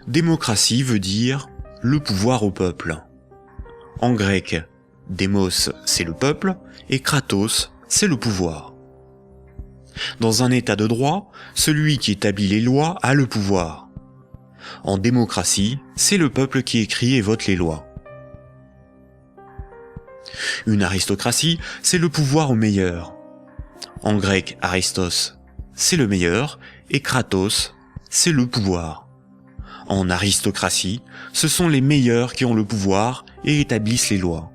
Démocratie veut dire le pouvoir au peuple. En grec, démos c'est le peuple et kratos c'est le pouvoir. Dans un état de droit, celui qui établit les lois a le pouvoir. En démocratie, c'est le peuple qui écrit et vote les lois. Une aristocratie, c'est le pouvoir au meilleur. En grec, aristos, c'est le meilleur, et kratos, c'est le pouvoir. En aristocratie, ce sont les meilleurs qui ont le pouvoir et établissent les lois.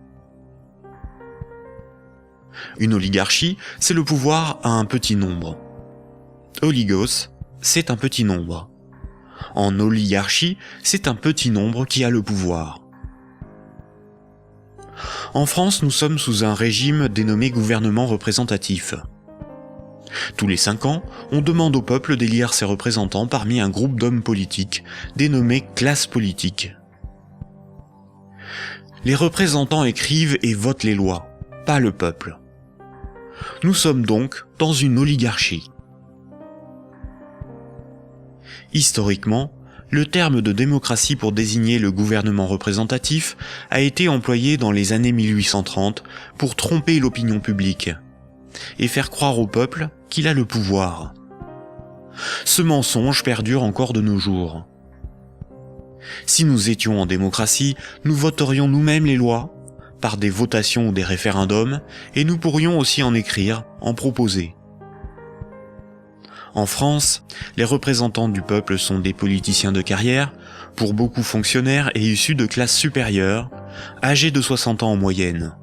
Une oligarchie, c'est le pouvoir à un petit nombre. Oligos, c'est un petit nombre. En oligarchie, c'est un petit nombre qui a le pouvoir. En France, nous sommes sous un régime dénommé gouvernement représentatif. Tous les 5 ans, on demande au peuple d'élire ses représentants parmi un groupe d'hommes politiques, dénommé classe politique. Les représentants écrivent et votent les lois, pas le peuple. Nous sommes donc dans une oligarchie. Historiquement, le terme de démocratie pour désigner le gouvernement représentatif a été employé dans les années 1830 pour tromper l'opinion publique et faire croire au peuple qu'il a le pouvoir. Ce mensonge perdure encore de nos jours. Si nous étions en démocratie, nous voterions nous-mêmes les lois, par des votations ou des référendums, et nous pourrions aussi en écrire, en proposer. En France, les représentants du peuple sont des politiciens de carrière, pour beaucoup fonctionnaires et issus de classes supérieures, âgés de 60 ans en moyenne.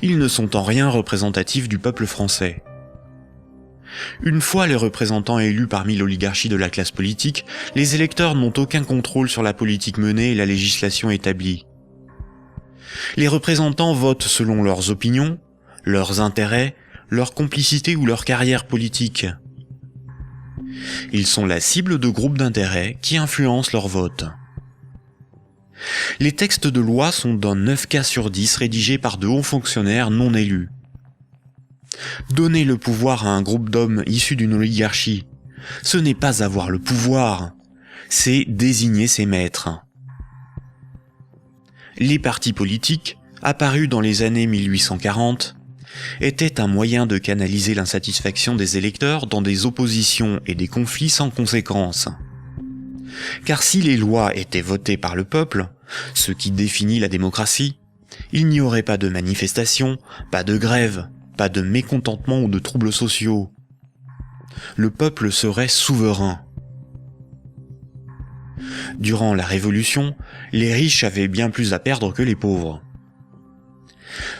Ils ne sont en rien représentatifs du peuple français. Une fois les représentants élus parmi l'oligarchie de la classe politique, les électeurs n'ont aucun contrôle sur la politique menée et la législation établie. Les représentants votent selon leurs opinions, leurs intérêts, leur complicité ou leur carrière politique. Ils sont la cible de groupes d'intérêts qui influencent leur vote. Les textes de loi sont dans 9 cas sur 10 rédigés par de hauts fonctionnaires non élus. Donner le pouvoir à un groupe d'hommes issus d'une oligarchie, ce n'est pas avoir le pouvoir, c'est désigner ses maîtres. Les partis politiques, apparus dans les années 1840, étaient un moyen de canaliser l'insatisfaction des électeurs dans des oppositions et des conflits sans conséquences. Car si les lois étaient votées par le peuple, ce qui définit la démocratie, il n'y aurait pas de manifestations, pas de grèves, pas de mécontentement ou de troubles sociaux. Le peuple serait souverain. Durant la Révolution, les riches avaient bien plus à perdre que les pauvres.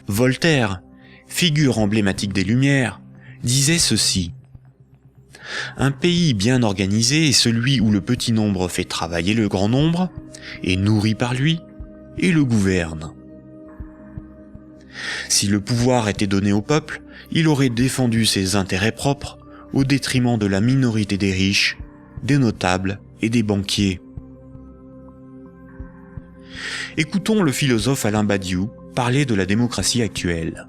Voltaire, figure emblématique des Lumières, disait ceci. Un pays bien organisé est celui où le petit nombre fait travailler le grand nombre, est nourri par lui, et le gouverne. Si le pouvoir était donné au peuple, il aurait défendu ses intérêts propres au détriment de la minorité des riches, des notables et des banquiers. Écoutons le philosophe Alain Badiou parler de la démocratie actuelle.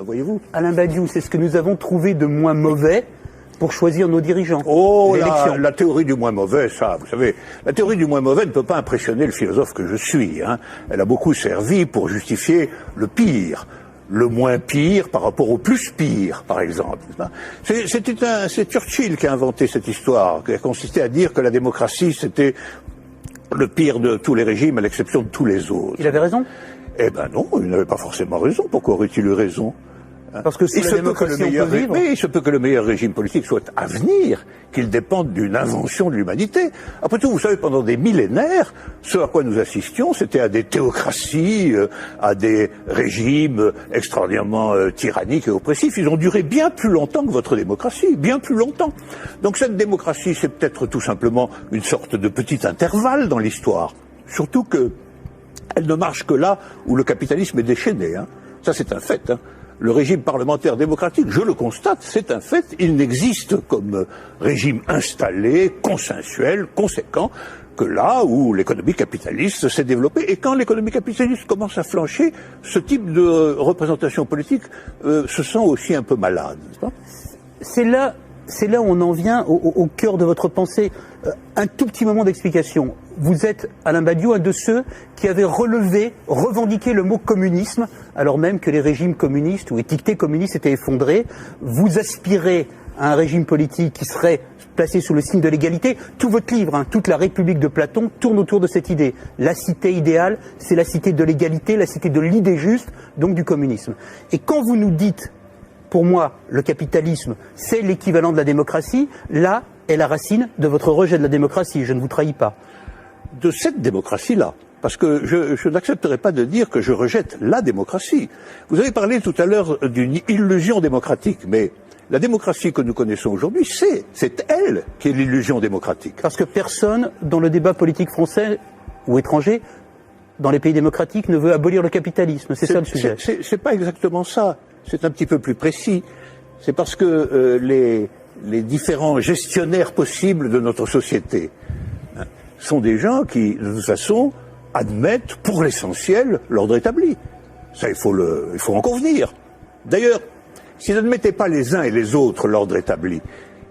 Voyez-vous, Alain Badiou, c'est ce que nous avons trouvé de moins mauvais pour choisir nos dirigeants. Oh, la théorie du moins mauvais, ça, vous savez, la théorie du moins mauvais ne peut pas impressionner le philosophe que je suis. Elle a beaucoup servi pour justifier le pire. Le moins pire par rapport au plus pire, par exemple. C'est Churchill qui a inventé cette histoire, qui a consisté à dire que la démocratie, c'était le pire de tous les régimes, à l'exception de tous les autres. Il avait raison? Eh ben non, il n'avait pas forcément raison. Pourquoi aurait-il eu raison? Parce que si la démocratie, on peut vivre. Mais il se peut que le meilleur régime politique soit à venir, qu'il dépende d'une invention de l'humanité. Après tout, vous savez, pendant des millénaires, ce à quoi nous assistions, c'était à des théocraties, à des régimes extraordinairement tyranniques et oppressifs. Ils ont duré bien plus longtemps que votre démocratie, bien plus longtemps. Donc cette démocratie, c'est peut-être tout simplement une sorte de petit intervalle dans l'histoire. Surtout que elle ne marche que là où le capitalisme est déchaîné. Ça, c'est un fait. Le régime parlementaire démocratique, je le constate, c'est un fait, il n'existe comme régime installé, consensuel, conséquent, que là où l'économie capitaliste s'est développée. Et quand l'économie capitaliste commence à flancher, ce type de représentation politique se sent aussi un peu malade. C'est là c'est là où on en vient au cœur de votre pensée. Un tout petit moment d'explication. Vous êtes, Alain Badiou, un de ceux qui avaient revendiqué le mot communisme, alors même que les régimes communistes ou étiquetés communistes étaient effondrés. Vous aspirez à un régime politique qui serait placé sous le signe de l'égalité. Tout votre livre, toute la République de Platon, tourne autour de cette idée. La cité idéale, c'est la cité de l'égalité, la cité de l'idée juste, donc du communisme. Et quand vous nous dites, pour moi, le capitalisme, c'est l'équivalent de la démocratie, là est la racine de votre rejet de la démocratie, je ne vous trahis pas. De cette démocratie-là. Parce que je n'accepterai pas de dire que je rejette la démocratie. Vous avez parlé tout à l'heure d'une illusion démocratique, mais la démocratie que nous connaissons aujourd'hui, c'est elle qui est l'illusion démocratique. Parce que personne, dans le débat politique français ou étranger, dans les pays démocratiques, ne veut abolir le capitalisme. C'est ça le sujet. C'est pas exactement ça. C'est un petit peu plus précis. C'est parce que les différents gestionnaires possibles de notre société sont des gens qui, de toute façon, admettent pour l'essentiel l'ordre établi. Ça, il faut en convenir. D'ailleurs, s'ils n'admettaient pas les uns et les autres l'ordre établi,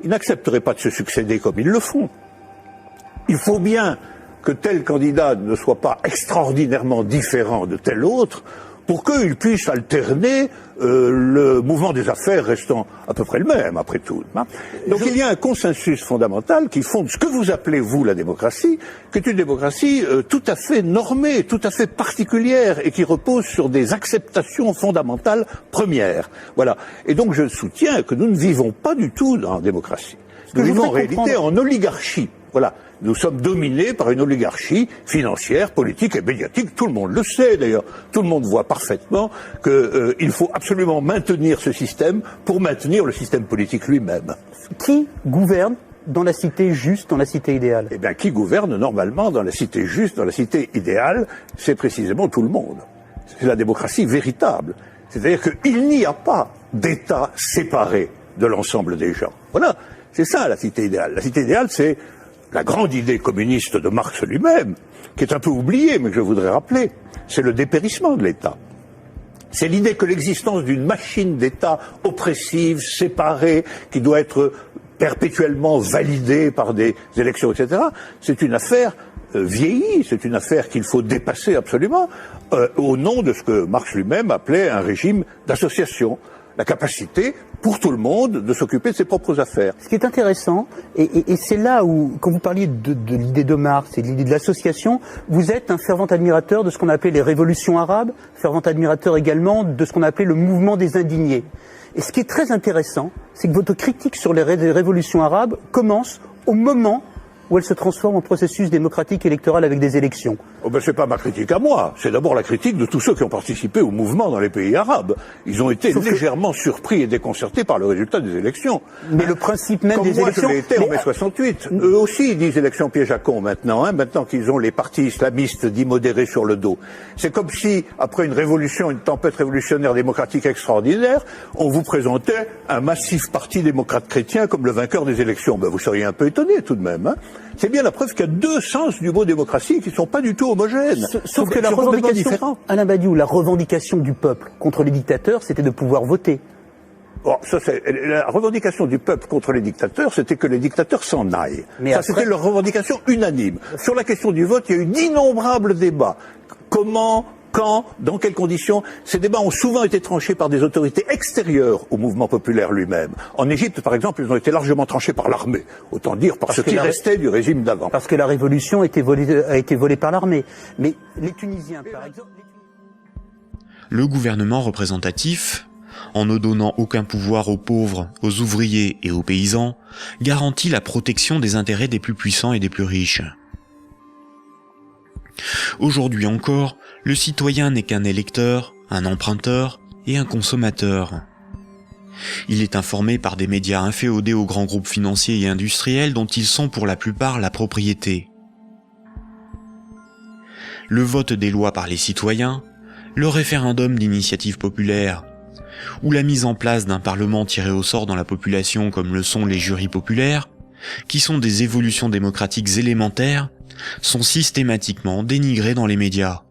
ils n'accepteraient pas de se succéder comme ils le font. Il faut bien que tel candidat ne soit pas extraordinairement différent de tel autre pour qu'ils puissent alterner le mouvement des affaires restant à peu près le même, après tout. Donc il y a un consensus fondamental qui fonde ce que vous appelez, vous, la démocratie, qui est une démocratie tout à fait normée, tout à fait particulière, et qui repose sur des acceptations fondamentales premières. Voilà. Et donc je soutiens que nous ne vivons pas du tout dans la démocratie. Nous vivons en réalité en oligarchie. Voilà. Nous sommes dominés par une oligarchie financière, politique et médiatique. Tout le monde le sait d'ailleurs. Tout le monde voit parfaitement qu'il faut absolument maintenir ce système pour maintenir le système politique lui-même. Qui gouverne dans la cité juste, dans la cité idéale? Eh bien, qui gouverne normalement dans la cité juste, dans la cité idéale, c'est précisément tout le monde. C'est la démocratie véritable. C'est-à-dire qu'il n'y a pas d'État séparé de l'ensemble des gens. Voilà. C'est ça la cité idéale. La cité idéale, c'est la grande idée communiste de Marx lui-même, qui est un peu oubliée, mais que je voudrais rappeler, c'est le dépérissement de l'État. C'est l'idée que l'existence d'une machine d'État oppressive, séparée, qui doit être perpétuellement validée par des élections, etc., c'est une affaire vieillie, c'est une affaire qu'il faut dépasser absolument, au nom de ce que Marx lui-même appelait un régime d'association. La capacité, pour tout le monde, de s'occuper de ses propres affaires. Ce qui est intéressant, et c'est là où, quand vous parliez de l'idée de Marx et de l'idée de l'association, vous êtes un fervent admirateur de ce qu'on appelait les révolutions arabes, fervent admirateur également de ce qu'on appelait le mouvement des indignés. Et ce qui est très intéressant, c'est que votre critique sur les révolutions arabes commence au moment où elle se transforme en processus démocratique électoral avec des élections. Oh ben c'est pas ma critique à moi, c'est d'abord la critique de tous ceux qui ont participé au mouvement dans les pays arabes. Ils ont été légèrement surpris et déconcertés par le résultat des élections. Mais le principe même des élections... Comme moi je l'ai été en mai 68. Eux aussi ils disent élections piège à con maintenant, maintenant qu'ils ont les partis islamistes dits modérés sur le dos. C'est comme si, après une révolution, une tempête révolutionnaire démocratique extraordinaire, on vous présentait un massif parti démocrate chrétien comme le vainqueur des élections. Ben vous seriez un peu étonné tout de même. C'est bien la preuve qu'il y a deux sens du mot démocratie qui ne sont pas du tout homogènes. Sauf que la revendication, Alain Badiou, la revendication du peuple contre les dictateurs, c'était de pouvoir voter. Bon, la revendication du peuple contre les dictateurs, c'était que les dictateurs s'en aillent. Mais c'était leur revendication unanime. Sur la question du vote, il y a eu d'innombrables débats. Comment, quand, dans quelles conditions? Ces débats ont souvent été tranchés par des autorités extérieures au mouvement populaire lui-même. En Égypte, par exemple, ils ont été largement tranchés par l'armée. Autant dire par ce qui restait du régime d'avant. Parce que la révolution a été volée par l'armée. Mais les Tunisiens, par exemple... Le gouvernement représentatif, en ne donnant aucun pouvoir aux pauvres, aux ouvriers et aux paysans, garantit la protection des intérêts des plus puissants et des plus riches. Aujourd'hui encore, le citoyen n'est qu'un électeur, un emprunteur et un consommateur. Il est informé par des médias inféodés aux grands groupes financiers et industriels dont ils sont pour la plupart la propriété. Le vote des lois par les citoyens, le référendum d'initiative populaire, ou la mise en place d'un parlement tiré au sort dans la population comme le sont les jurys populaires, qui sont des évolutions démocratiques élémentaires, sont systématiquement dénigrés dans les médias.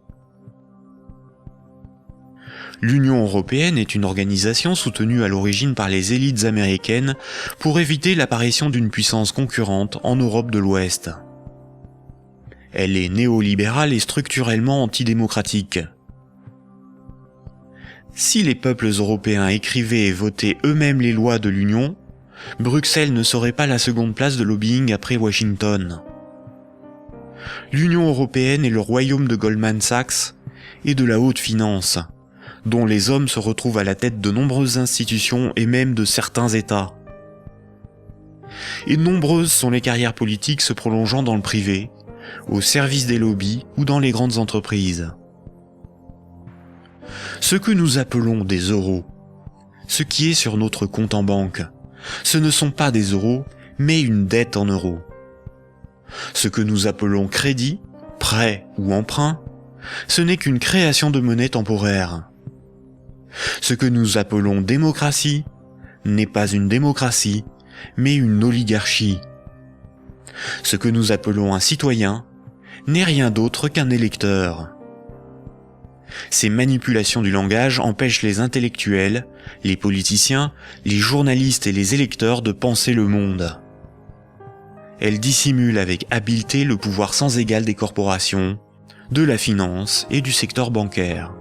L'Union européenne est une organisation soutenue à l'origine par les élites américaines pour éviter l'apparition d'une puissance concurrente en Europe de l'Ouest. Elle est néolibérale et structurellement antidémocratique. Si les peuples européens écrivaient et votaient eux-mêmes les lois de l'Union, Bruxelles ne serait pas la seconde place de lobbying après Washington. L'Union européenne est le royaume de Goldman Sachs et de la haute finance, dont les hommes se retrouvent à la tête de nombreuses institutions et même de certains États. Et nombreuses sont les carrières politiques se prolongeant dans le privé, au service des lobbies ou dans les grandes entreprises. Ce que nous appelons des euros, ce qui est sur notre compte en banque, ce ne sont pas des euros, mais une dette en euros. Ce que nous appelons crédit, prêt ou emprunt, ce n'est qu'une création de monnaie temporaire. Ce que nous appelons démocratie n'est pas une démocratie, mais une oligarchie. Ce que nous appelons un citoyen n'est rien d'autre qu'un électeur. Ces manipulations du langage empêchent les intellectuels, les politiciens, les journalistes et les électeurs de penser le monde. Elles dissimulent avec habileté le pouvoir sans égal des corporations, de la finance et du secteur bancaire.